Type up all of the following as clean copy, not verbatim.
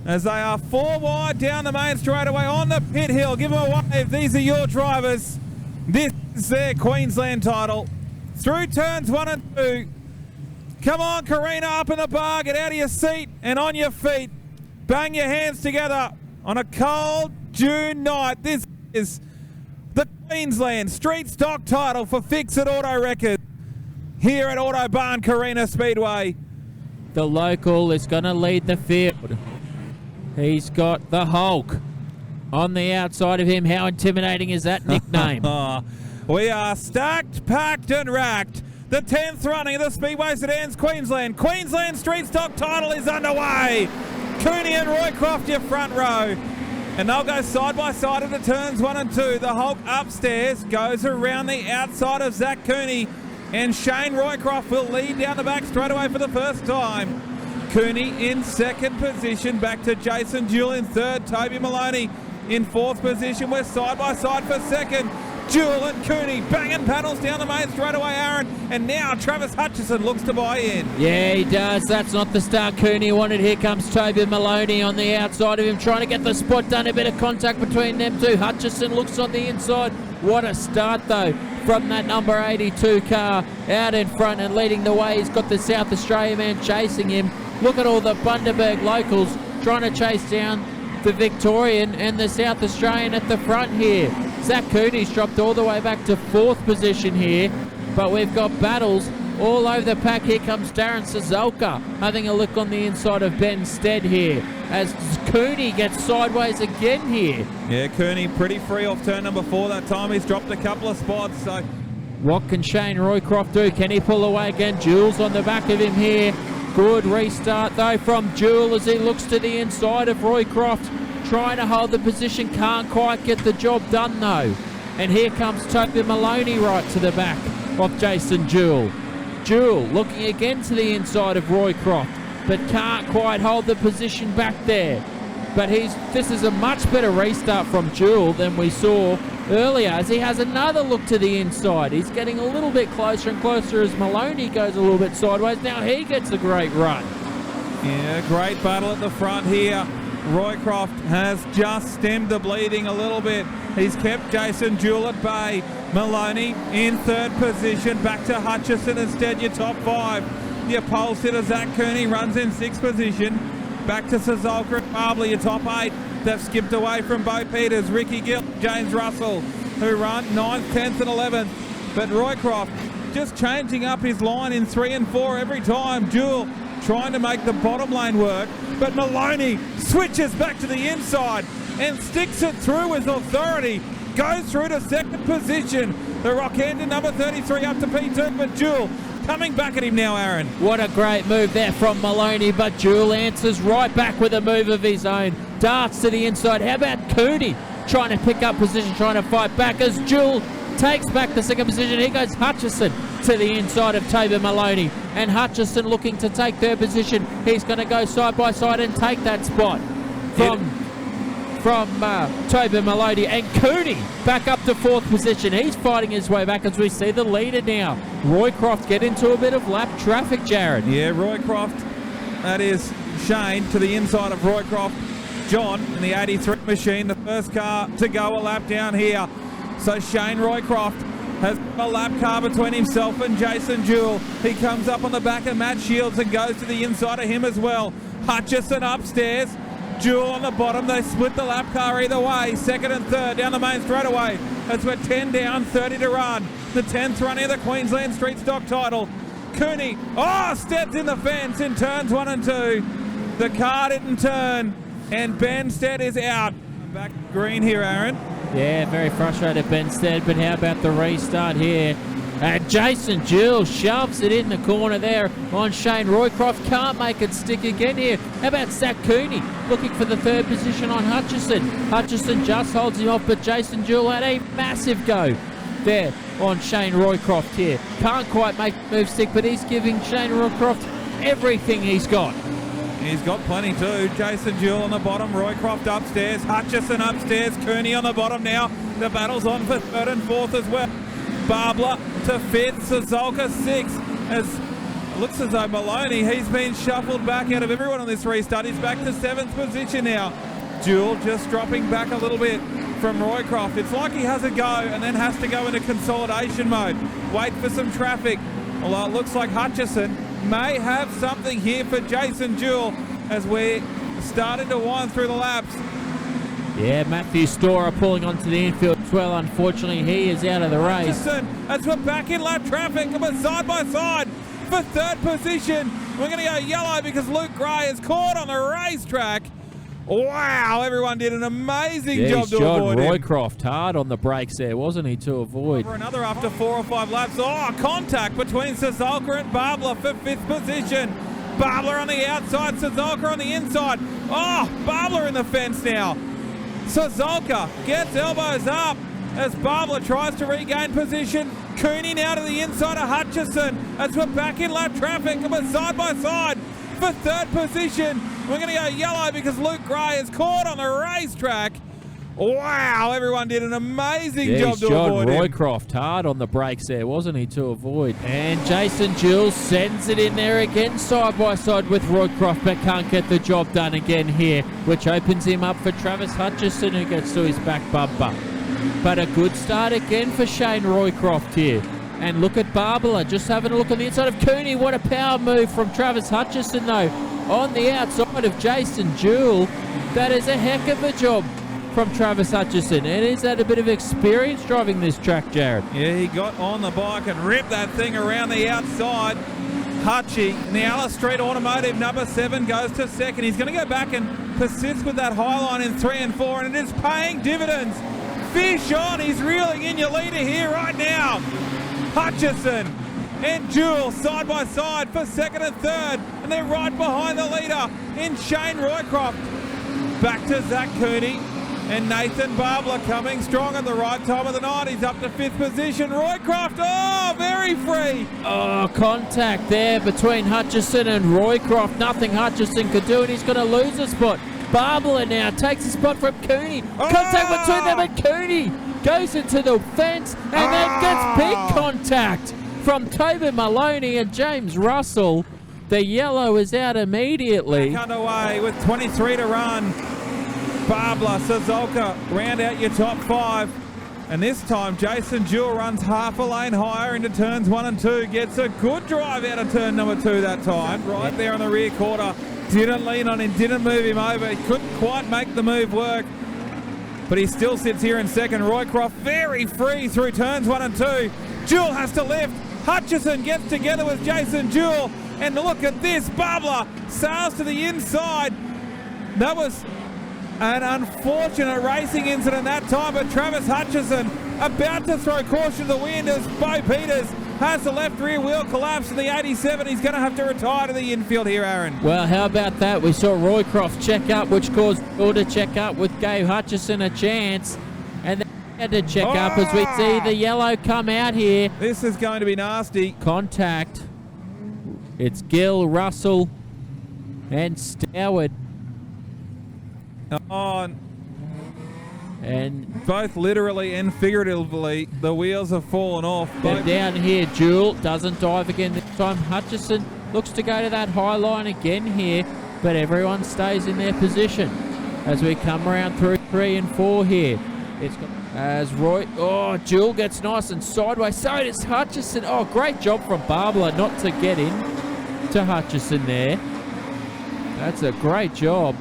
As they are 4 wide down the main straightaway on the pit hill. Give them a wave. These are your drivers. This is their Queensland title. Through turns 1 and 2. Come on, Carina, up in the bar. Get out of your seat and on your feet. Bang your hands together on a cold June night. This is the Queensland Street Stock title for Fix It Auto Records here at Autobarn, Carina Speedway. The local is going to lead the field. He's got the Hulk on the outside of him. How intimidating is that nickname? We are stacked, packed and racked. The 10th running of the Speedway Sedans Queensland. Queensland Street Stock title is underway. Cooney and Roycroft, your front row. And they'll go side by side into turns 1 and 2. The Hulk upstairs goes around the outside of Zach Cooney. And Shane Roycroft will lead down the back straight away for the first time. Cooney in second position, back to Jason Jewell in third. Toby Maloney in fourth position. We're side by side for second. Jewell and Cooney banging paddles down the main straight away, Aaron. And now Travis Hutchison looks to buy in. Yeah, he does. That's not the start Cooney wanted. Here comes Toby Maloney on the outside of him, trying to get the spot done. A bit of contact between them two. Hutchison looks on the inside. What a start, though, from that number 82 car out in front and leading the way. He's got the South Australia man chasing him. Look at all the Bundaberg locals trying to chase down the Victorian and the South Australian at the front here. Zach Cooney's dropped all the way back to fourth position here, but we've got battles all over the pack. Here comes Darren Suzuka having a look on the inside of Ben Stead here as Cooney gets sideways again here. Yeah, Cooney pretty free off turn number 4 that time. He's dropped a couple of spots. So what can Shane Roycroft do? Can he pull away again? Jules on the back of him here. Good restart though from Jewell as he looks to the inside of Roycroft, trying to hold the position, can't quite get the job done though. And here comes Toby Maloney right to the back of Jason Jewell. Jewell looking again to the inside of Roycroft, but can't quite hold the position back there. But this is a much better restart from Jewell than we saw earlier as he has another look to the inside. He's getting a little bit closer and closer as Maloney goes a little bit sideways. Now he gets a great run. Yeah, great battle at the front here. Roycroft has just stemmed the bleeding a little bit. He's kept Jason Jewell at bay. Maloney in third position. Back to Hutchison instead, your top 5. Your pole sitter Zach Cooney runs in 6th position. Back to Suzuka and Barbley, your top 8. They've skipped away from Bo Peters, Ricky Gill, James Russell, who run 9th, 10th and 11th. But Roycroft just changing up his line in 3 and 4 every time. Jewell trying to make the bottom lane work, but Maloney switches back to the inside and sticks it through with authority. Goes through to second position. The Rockhampton number 33 up to P2, but Jewell coming back at him now, Aaron. What a great move there from Maloney, but Jewell answers right back with a move of his own. Darts to the inside. How about Cooney trying to pick up position, trying to fight back as Jewell takes back the second position. Here goes Hutchison to the inside of Toby Maloney, and Hutchison looking to take third position. He's going to go side by side and take that spot from Toby Maloney, and Cooney back up to fourth position. He's fighting his way back as we see the leader now. Roycroft get into a bit of lap traffic, Jared. Yeah, Roycroft, that is Shane to the inside of Roycroft. John in the 83 machine, the first car to go a lap down here. So Shane Roycroft has a lap car between himself and Jason Jewell. He comes up on the back of Matt Shields and goes to the inside of him as well. Hutchison upstairs. Jewell on the bottom. They split the lap car either way. Second and third down the main straightaway. As we're 10 down, 30 to run. The 10th running of the Queensland Street Stock title. Cooney, steps in the fence in turns 1 and 2. The car didn't turn, and Ben Stead is out. Back green here, Aaron. Yeah, very frustrated Ben Stead, but how about the restart here? And Jason Jewell shoves it in the corner there on Shane Roycroft. Can't make it stick again here. How about Zach Cooney looking for the third position on Hutchison? Hutchison just holds him off, but Jason Jewell had a massive go there on Shane Roycroft here. Can't quite make the move stick, but he's giving Shane Roycroft everything he's got. He's got plenty too. Jason Jewell on the bottom, Roycroft upstairs, Hutchison upstairs, Cooney on the bottom now. The battle's on for third and fourth as well. Barbler to fifth, Suzuka 6th as Looks as though Maloney, he's been shuffled back out of everyone on this restart. He's back to 7th position now. Jewel just dropping back a little bit from Roycroft. It's like he has a go and then has to go into consolidation mode. Wait for some traffic. Although it looks like Hutchison may have something here for Jason Jewell as we're starting to wind through the laps. Yeah, Matthew Storer pulling onto the infield as well. Unfortunately, he is out of the race. Hutchison, as we're back in lap traffic, and we're side by side for 3rd position. We're going to go yellow because Luke Gray is caught on the racetrack. Wow, everyone did an amazing job to avoid him. Roycroft hard on the brakes there, wasn't he, to avoid? For another after 4 or 5 laps. Oh, contact between Suzuka and Barbler for 5th position. Barbler on the outside, Suzuka on the inside. Oh, Barbler in the fence now. Suzuka gets elbows up as Barbler tries to regain position. Cooney now to the inside of Hutchison as we're back in lap traffic and we're side by side for 3rd position. We're going to go yellow because Luke Gray is caught on the racetrack. Wow, everyone did an amazing job to avoid him. Roycroft hard on the brakes there, wasn't he, to avoid? And Jason Jewell sends it in there again, side by side with Roycroft, but can't get the job done again here, which opens him up for Travis Hutchison, who gets to his back bumper. But a good start again for Shane Roycroft here. And look at Barbler, just having a look on the inside of Cooney. What a power move from Travis Hutchison, though, on the outside of Jason Jewell. That is a heck of a job from Travis Hutchison. And he's had a bit of experience driving this track, Jared. Yeah, he got on the bike and ripped that thing around the outside. Hutchie, Niala Street Automotive, number 7, goes to 2nd. He's going to go back and persist with that high line in 3 and 4, and it is paying dividends. Fish on, he's reeling in your leader here right now. Hutchison and Jewell side by side for 2nd and 3rd, and they're right behind the leader in Shane Roycroft. Back to Zach Cooney and Nathan Barbler coming strong at the right time of the night. He's up to 5th position. Roycroft, oh, very free. Oh, contact there between Hutchison and Roycroft. Nothing Hutchison could do, and he's going to lose a spot. Barbler now takes a spot from Cooney. Contact between them and Cooney goes into the fence and then gets big contact from Tobin Maloney and James Russell. The yellow is out immediately. Back underway with 23 to run. Barbler, Suzuka, round out your top 5. And this time, Jason Jewell runs half a lane higher into turns 1 and 2. Gets a good drive out of turn number 2 that time. Right there on the rear quarter. Didn't lean on him, didn't move him over. He couldn't quite make the move work. But he still sits here in 2nd. Roycroft very free through turns 1 and 2. Jewell has to lift. Hutchison gets together with Jason Jewell. And look at this. Barbler sails to the inside. That was an unfortunate racing incident that time, but Travis Hutchison about to throw caution to the wind as Bo Peters has the left rear wheel collapse in the 87. He's going to have to retire to the infield here, Aaron. Well, how about that? We saw Roycroft check up, which caused Bill to check up, with Gabe Hutchison a chance. And then had to check up as we see the yellow come out here. This is going to be nasty. Contact. It's Gill, Russell, and Stoward. On. And both literally and figuratively, the wheels have fallen off. But down here, Jewell doesn't dive again this time. Hutchison looks to go to that high line again here, but everyone stays in their position as we come around through 3 and 4 here. It's got, as Jewell gets nice and sideways. So does Hutchison. Oh, great job from Barbler not to get in to Hutchison there. That's a great job.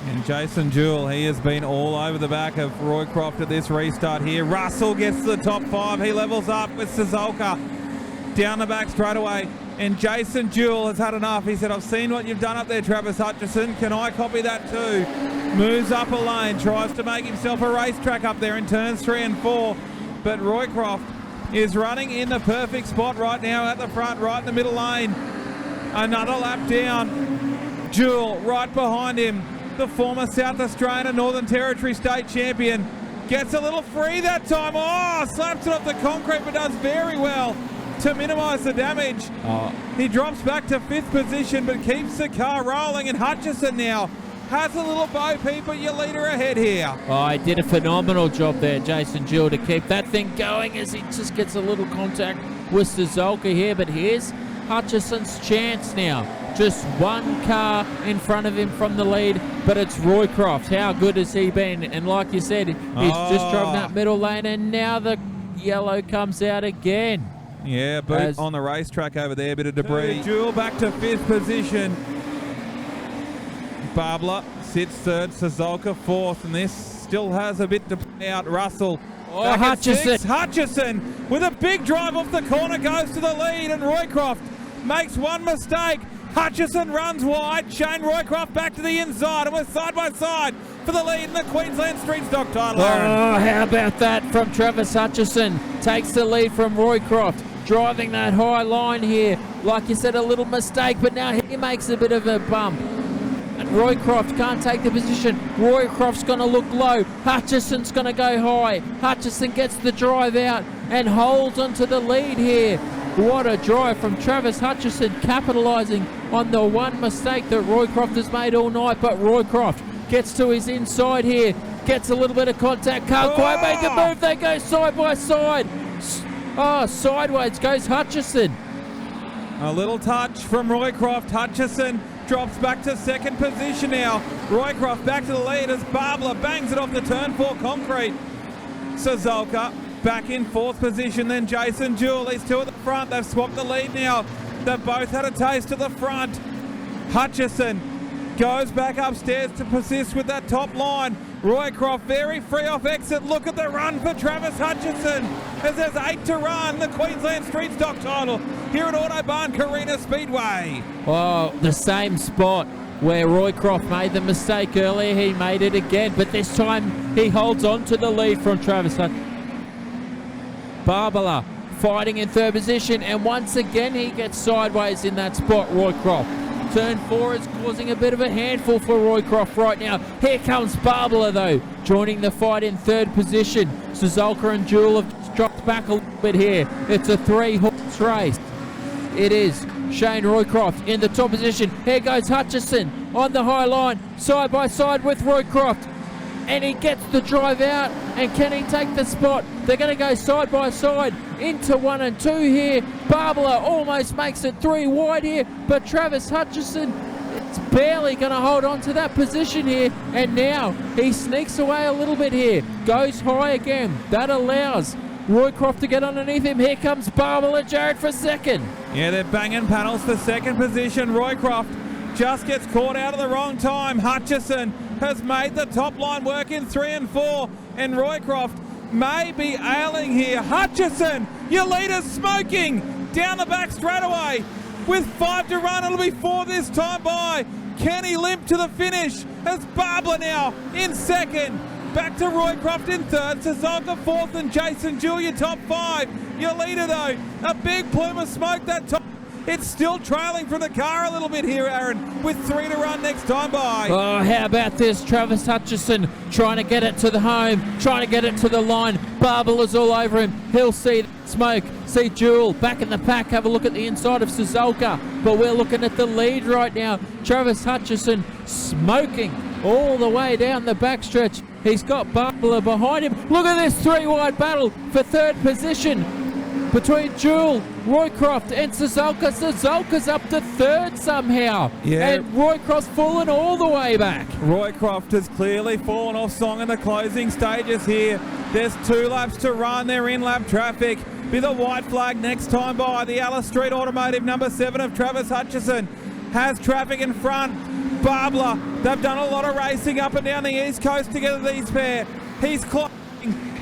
And Jason Jewell, he has been all over the back of Roycroft at this restart here. Russell gets to the top 5. He levels up with Suzuka down the back straight away. And Jason Jewell has had enough. He said, I've seen what you've done up there, Travis Hutchison. Can I copy that too? Moves up a lane, tries to make himself a racetrack up there in turns 3 and 4. But Roycroft is running in the perfect spot right now at the front, right in the middle lane. Another lap down. Jewell right behind him. The former South Australian and Northern Territory state champion gets a little free that time. Oh, slaps it off the concrete, but does very well to minimise the damage. He drops back to 5th position, but keeps the car rolling. And Hutchison now has a little Bo Peep, but your leader ahead here. Oh, he did a phenomenal job there, Jason Jewell, to keep that thing going as he just gets a little contact with Suzuka here. But here's Hutchison's chance now. Just one car in front of him from the lead, but it's Roycroft. How good has he been? And like you said, he's just driving that middle lane, and now the yellow comes out again. Yeah, boot on the racetrack over there, bit of debris. Jewel back to 5th position. Barbara sits 3rd, Suzuka 4th, and this still has a bit to play out. Russell. Oh, Hutchison. Hutchison with a big drive off the corner goes to the lead, and Roycroft makes one mistake. Hutchison runs wide. Shane Roycroft back to the inside, and we're side by side for the lead in the Queensland Street Stock Title. Oh, how about that from Travis Hutchison? Takes the lead from Roycroft, driving that high line here. Like you said, a little mistake, but now he makes a bit of a bump. And Roycroft can't take the position. Roycroft's going to look low. Hutchison's going to go high. Hutchison gets the drive out and holds onto the lead here. What a drive from Travis Hutchison, capitalising on the one mistake that Roycroft has made all night. But Roycroft gets to his inside here, gets a little bit of contact, can't quite make the move. They go side by side. Sideways goes Hutchison. A little touch from Roycroft. Hutchison drops back to 2nd position now. Roycroft back to the lead as Barbara bangs it off the turn 4 concrete. Suzuka back in 4th position, then Jason Jewell. These two at the front. They've swapped the lead now. They've both had a taste of the front. Hutchison goes back upstairs to persist with that top line. Roycroft very free off exit. Look at the run for Travis Hutchison as there's 8 to run. The Queensland Street Stock Title here at Autobarn Carina Speedway. Oh, the same spot where Roycroft made the mistake earlier. He made it again, but this time he holds on to the lead from Travis Hutchison. Barbara fighting in 3rd position, and once again he gets sideways in that spot, Roycroft. Turn 4 is causing a bit of a handful for Roycroft right now. Here comes Barbara though, joining the fight in 3rd position. Suzuka and Jewel have dropped back a little bit here. It's a 3-horse race. It is Shane Roycroft in the top position. Here goes Hutchison on the high line, side by side with Roycroft. And he gets the drive out, and can he take the spot? They're going to go side by side into 1 and 2 here. Barbara almost makes it 3 wide here, but Travis Hutchison is barely going to hold on to that position here, and now he sneaks away a little bit here, goes high again. That allows Roycroft to get underneath him. Here comes Barbara Jarrett for 2nd. Yeah, they're banging panels for 2nd position. Roycroft just gets caught out at the wrong time. Hutchison has made the top line work in 3 and 4, and Roycroft may be ailing here. Hutchison, your leader's smoking down the back straightaway with 5 to run. It'll be 4 this time by. Can he limp to the finish? As Barbara now in 2nd. Back to Roycroft in 3rd, Suzuka 4th, and Jason Jewell your top 5. Your leader though, a big plume of smoke that top. It's still trailing from the car a little bit here, Aaron, with 3 to run next time by. Oh, how about this? Travis Hutchison trying to get it to the home, trying to get it to the line. Barbara's all over him. He'll see smoke, see Jewel back in the pack. Have a look at the inside of Suzuka, but we're looking at the lead right now. Travis Hutchison smoking all the way down the backstretch. He's got Barbara behind him. Look at this 3-wide battle for 3rd position between Jewel, Roycroft and Suzuka. Suzuka's up to 3rd somehow. Yeah. And Roycroft's fallen all the way back. Roycroft has clearly fallen off song in the closing stages here. There's 2 laps to run. They're in lap traffic. Be the white flag next time by. The Alice Street Automotive number 7 of Travis Hutchison has traffic in front. Barbara, they've done a lot of racing up and down the East Coast together, these pair. He's climbing.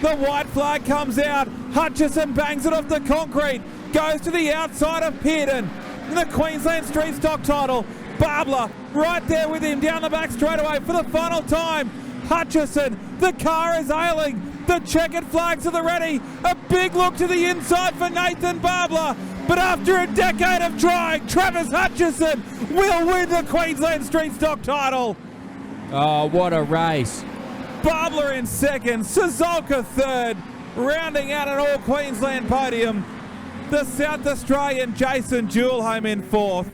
The white flag comes out. Hutchison bangs it off the concrete. Goes to the outside of Pearden. The Queensland Street Stock Title. Barbara right there with him down the back straightaway for the final time. Hutchison, the car is ailing. The checkered flags are the ready. A big look to the inside for Nathan Barbara. But after a decade of trying, Travis Hutchison will win the Queensland Street Stock Title. Oh, what a race. Barbara in 2nd, Suzuka 3rd, rounding out an all-Queensland podium. The South Australian Jason Jewell home in 4th.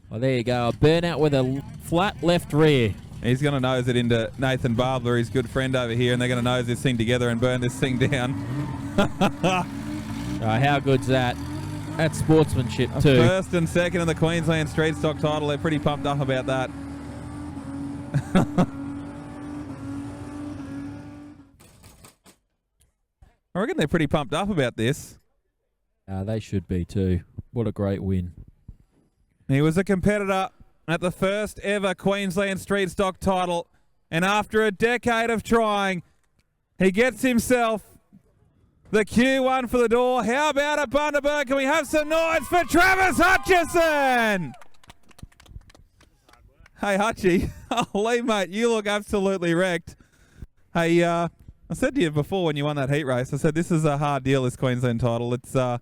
Well, there you go. A burnout with a flat left rear. He's going to nose it into Nathan Barbara, his good friend over here, and they're going to nose this thing together and burn this thing down. How good's that? That's sportsmanship A too. first and second in the Queensland Street Stock Title. They're pretty pumped up about that. I reckon they're pretty pumped up about this. They should be too. What a great win. He was a competitor at the first ever Queensland Street Stock Title, and after a decade of trying, he gets himself the Q1 for the door. How about it, Bundaberg? Can we have some noise for Travis Hutchison? Hey, Hutchie. Holy, mate, you look absolutely wrecked. Hey, I said to you before when you won that heat race, I said this is a hard deal, this Queensland title. It's a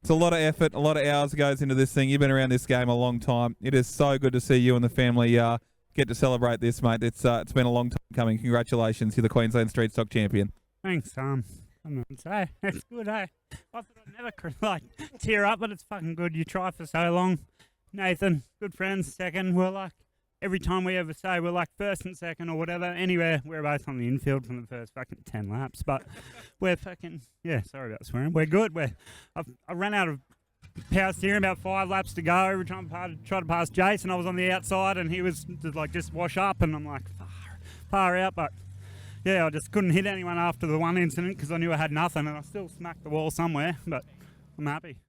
lot of effort, a lot of hours goes into this thing. You've been around this game a long time. It is so good to see you and the family get to celebrate this, mate. It's been a long time coming. Congratulations, you're the Queensland Street Stock champion. Thanks, I'm not say it's good, eh? I thought I'd never tear up, but it's fucking good. You try for so long. Nathan, good friends, second. We're like, every time we ever say we're like first and second or whatever, anywhere, we're both on the infield from the first fucking 10 laps. But we're fucking, yeah, sorry about swearing. We're good. I ran out of power steering, about 5 laps to go. Every time I tried to pass Jason, I was on the outside and he was just wash up, and I'm like, far out. But yeah, I just couldn't hit anyone after the one incident because I knew I had nothing, and I still smacked the wall somewhere, but I'm happy.